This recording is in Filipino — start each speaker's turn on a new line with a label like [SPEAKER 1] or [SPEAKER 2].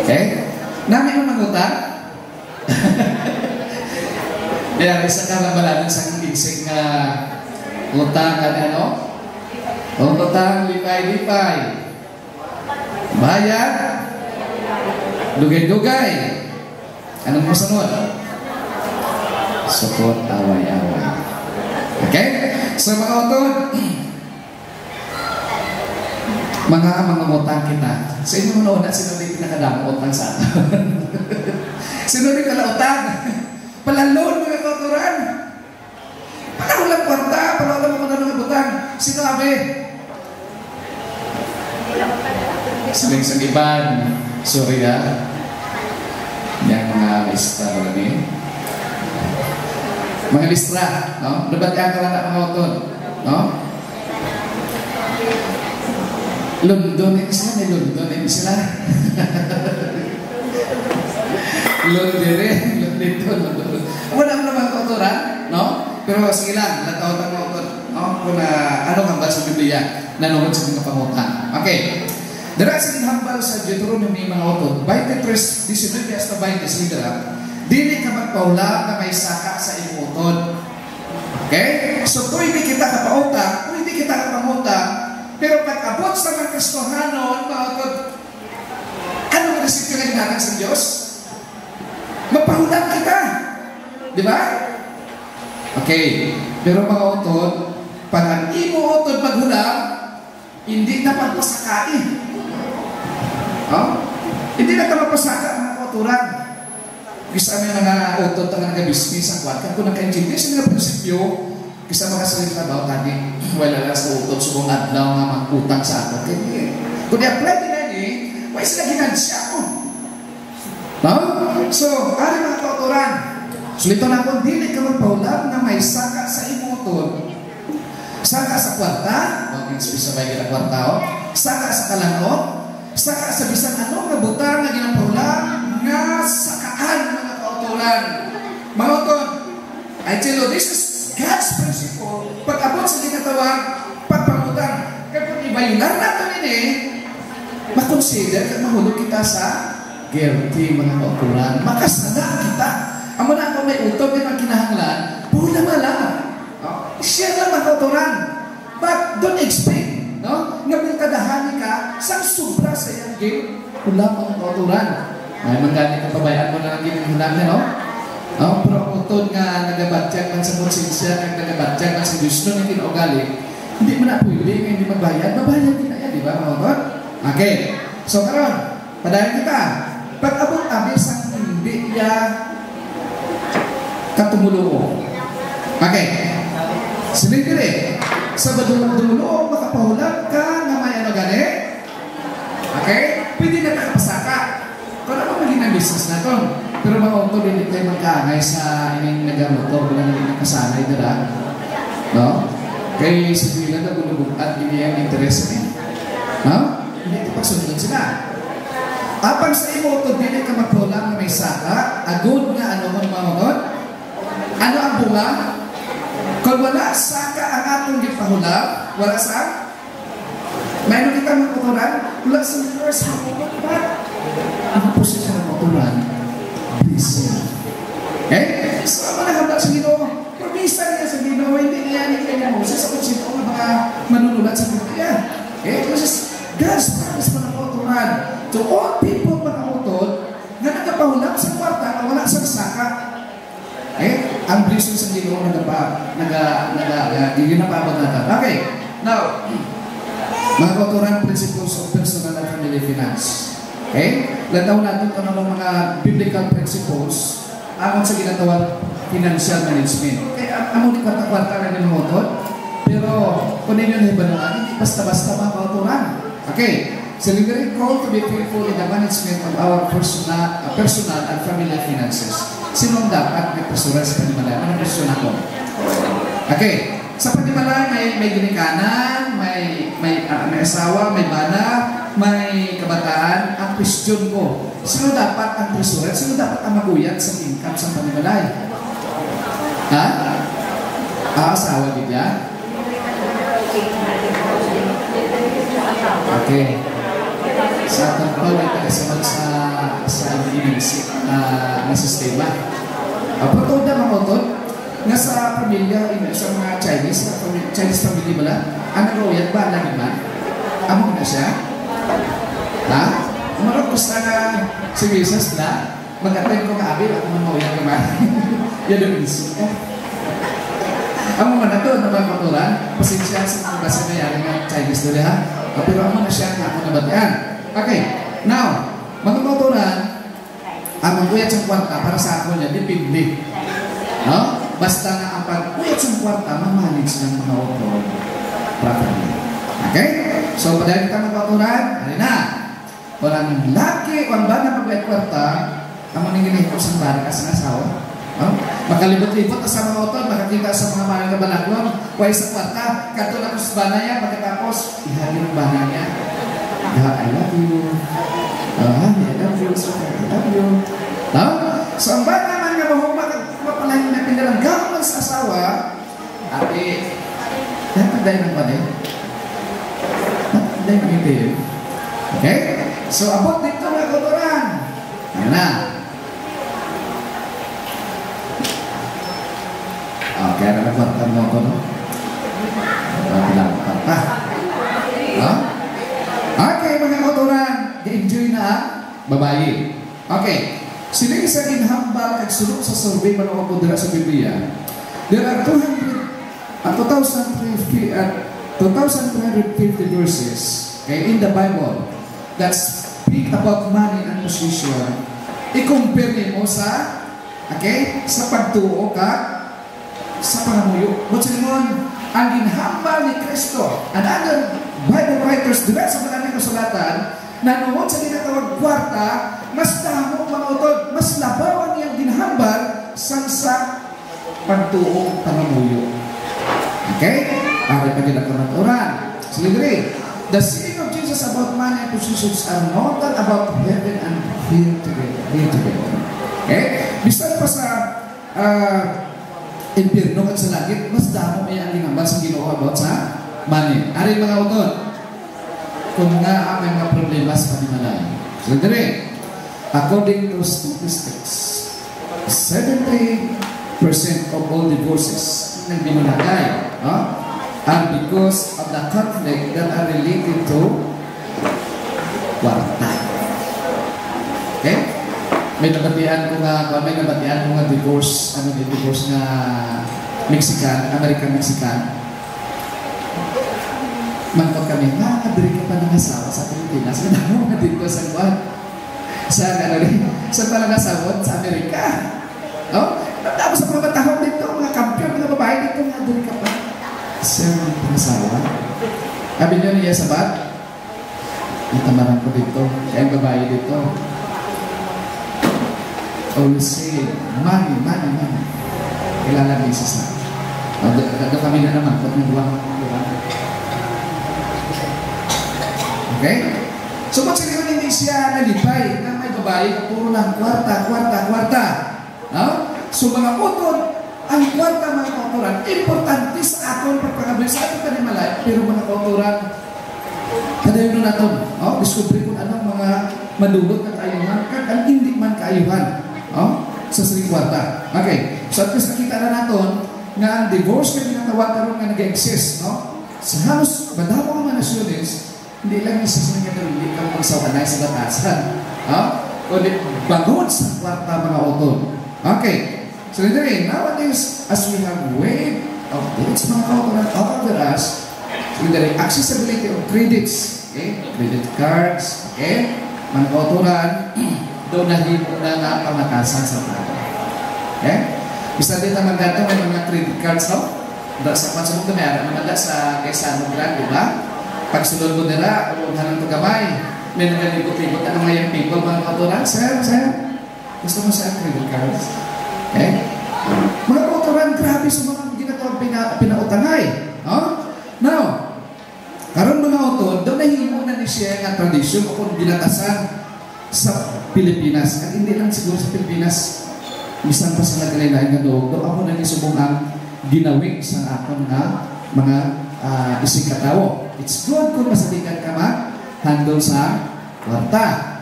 [SPEAKER 1] Okay? Nami mo mangutang? Kaya isa ka nabalanan sa ising utang ka ano? Kung utang, lipay-lipay. Bayad, dugay-dugay. Anong masunod? Support, away-away. Okay? So mga utod, mga utang kita. Sa inyo muna una, sino di pinakadamang utang sa atin? Sino di pala utang? Palalon mga kauturan. Panahulang kwarta, panahulang mga ng utang. Sino abe? Saling sa iban. Sorry yang mga listra ko lang mga listra, no? Nabagyan ka lang na mga utod, no? London, sila may London, sila. London. Wala mo naman kauturan, no? Pero sige lang, natawag ang kauturan, no? Kung ano hambal sa Biblia, nanood sa mga pangutan. Okay. Dara sa hambal sa Deuteronomy mga utod, 23:19 hasta 20, dili ka magpaula na may saka sa iyong utod. Okay? So, pwede kita kapautang, pwede kita kapangutang, pero pag abot sa mga Kristohanon, mga utod, ano ang resipyo na hinatang sa Diyos? Magpahulang kita. Di ba? Okay. Pero mga utod, pag ang imo utod maghulang, hindi na pagpasakain. Hindi na ka mapasaka ang mga kauturan. Bisa may mga utod ang nag-business ang kwat. Kung naka-engineer sa mga prinsipyo, bisa makasalita ba tani, wala lang sa utod, subong adlaw nga mag-utang sa ato. Kung i-apply din na why sila ginansya ko? No? So, ari mga kauturan, sulito na kung dili ka magpaulang na may saka sa imutod. Saka sa kwarta, sabay kita kwarta, saka sa kalangot, saka sa bisan ano nga butang nga ginapaulang nga sakaan mga kauturan. Mga utod, I tell you, this is God's principle. Pag abot sa ginatawag, pagpangutang. Kaya kung ibayunan natin ini, makonsider at mahulog kita sa guilty mga kauturan. Makasana kita. Amo na ako may utod din ang kinahanglan, pula malang. Siya lang mga kauturan. But don't expect, no? Nga bilkadahan ka sa sobra sa iyang game, pula mga kauturan. Ay, mangganit ang pabayaan mo na lang ginahanglan, no? Pero ang utod nga nagabatyag man sa konsensya, nagabatyag man sa Diyos nun, hindi na ugali, hindi mo na pwede, hindi magbayad, mabayad din na yan, di ba mga utod? Okay. So, karon, padayan kita. Pag abot abis ang hindi niya katumulo. Okay. Sinigiri. Sa badulong-dulong makapahulag ka na may ano gani. Okay? Pwede na nakapasaka. Para pa maging ang business na ito. Pero mga auto, hindi tayo magkaangay sa ining nagamotor. Wala na rin nakasanay nila. No? Kaya sila na gulubog at hindi ang interest niya. No? Hindi ito pagsunod sila. Apang sa imo ito, hindi ka magpulang na may saka, agod nga ano mo mga unod? Ano ang bunga? Kung wala saka ang atong gipahulang, wala sa? Mayroon kita magputuran? Wala sa first hapon ba? Ano po siya ng magputuran? Blessing. Okay? So, manahanda sa Ginoo. Permisa niya sa Ginoo, hindi niya ni Moses sa kutsito ng mga manunulat sa Biblia. Okay? This is God's promise mga kauturan. To all people mga utod na nagpahulang sa kwarta na wala sa saka. Ang blessing sa Ginoo ginapabot natin. Okay. Now, mga kauturan, principles of personal and family finance. Okay? Lantaw natin kung ano mga biblical principles amon sa ginatawag financial management. Okay? Amon di kwarta-kwarta na din mga utod. Pero, kung ninyo na ibanuan, hindi basta-basta mga kauturan. Okay. So we are called to be faithful in the management of our personal and family finances. Sinong dapat may pasuran sa panimalayan? Anong question ako? Okay. Sa panimalayan, may ginikanan, may asawa, may bana, may kabataan. Ang question ko, sino dapat ang pasuran? Sino dapat ang maguyat sa income sa panimalayan? Ha? Asawa din yan? Okay. Sa atong pawit, kasamad sa sistema. Pagod na mga utod, nga sa pamilya, sa mga Chinese family ba na, ang nag-royal ba, lagi man? Among na siya? Ha? Umarap gusto na si Jesus na, mag-attend ko ka-abit, ako mag-royal naman. Yan ang insulto. Ang mga na ito, na mga katuran, pasensya sa mga basa nangyari ng Chinese doon ha. Pero ako na siya nga ako nabatian. Okay, now, mga katuran, ang mag-uyat sa kwarta para sa ako niya, dipindi. No? Basta na ang pag-uyat sa kwarta, mamanage ng mga auto properly. Okay? So, padahal kita mga katuran, alin na. Walang laki, walang ba na pag-uyat kwarta, ang maningin ko sa bari kasi nasawa. Makalibot-libot sa mga auto, makakita sa mga malang na balaklon, kuhay sa kwarta, kato na ko sa bana niya, pagkatapos, ihali ng bana niya. I love you. Honey, I love you. I love you. No? So, ang bana naman nga mapalahin na pinalang gawin sa asawa, ate, natanday ng bana. Natanday ng hindi. Okay? So, abot dito mga kotoran. Yan na. Okay, nakakwartan mo ako, no? Bilang kwarta. No? Okay, mga kotoran, di-enjoy na babae. Okay, sila isa ginhambal at sulok sa survey man ako dira sa Biblia. There are 2,350 verses in the Bible that speak about money and position. I-compare mo sa sa pagtuo ka sa pangamuyo. But silingon, ang ginhambal ni Kristo, and other Bible writers, diba sa maraming kasulatan, na noon sa ginatawag kwarta, mas damo mga utod, mas labaw ang iyang ginhambal sa pagtuo pangamuyo. Okay? Para pa ginatawag Silidri, the saying of Jesus about money and positions are not about heaven and here together. Okay? Bisan pa sa impyerno at sa langit, mas damo ay ang ginambal sa Ginoo about sa money. Ari mga utod, kung nga ang mga problema sa panimalay. So, according to statistics, 70% of all divorces ng binulagay are because of the conflict that are related to kwarta. Okay? May nabatian ko nga divorce, divorce na Mexican, American-Mexican. Mangkot kami, nakadiri ka pa ng asawa sa Pilipinas. Manamo nga dito sa buwan. Sa palangasawot sa Amerika. Tapos sa mga tahong dito, mga kampiyon, mga babae dito, nakadiri ka pa. Siya ng pangasawa. Sabi niyo niya sabat, natamaran ko dito, kaya ang babae dito. Always say, money. Kilala ni isa sa Nagda kami na naman, pag nagbuwang okay? So, magsagawa hindi siya nalipay na may babae, puro lang kwarta. No? So, mga utod, ang kwarta mga kauturan, importante sa aton pagpangabli sa ating panimalay, pero mga kauturan, kadayon na natin, discovery kung anong mga madulot na kaayuhan, kag hindi man kaayuhan, sa sering kwarta. Okay, so at least nakita na natin nga ang divorce na ginatawag karon nga nag-exist, sa halos madamo ang mga nasyones, hindi lang isa sa mga hindi kang magsawanay sa batasan. Kundi bagod sa kwarta mga utod. Okay, so nowadays, as we have way of dates mga kauturan all over us, with the accessibility of credits, credit cards, mga kauturan, doon na himo na nga pamatasan sa tao. Bisa din naman dato may mga credit cards, sa pansumog na mayroon naman sa Quezano Grande, di ba? Pag sunod mo nila, halang ito gamay, may nagalibot-libot na mga yung people, mga kauturan, sir, gusto mo sa credit cards? Mga kauturan, grabe sa mga ginatawag pinautangay. Now, karon mga utod, doon nahimo na ni siya nga tradisyon o kung ginatasan sa Pilipinas. At hindi lang siguro sa Pilipinas, bisan pa sa nagkalain-lain nga doon, doon ako nagisubong ang ginawin sa akong mga ising katawo. It's good kung masalikan ka mag-handle sa kwarta.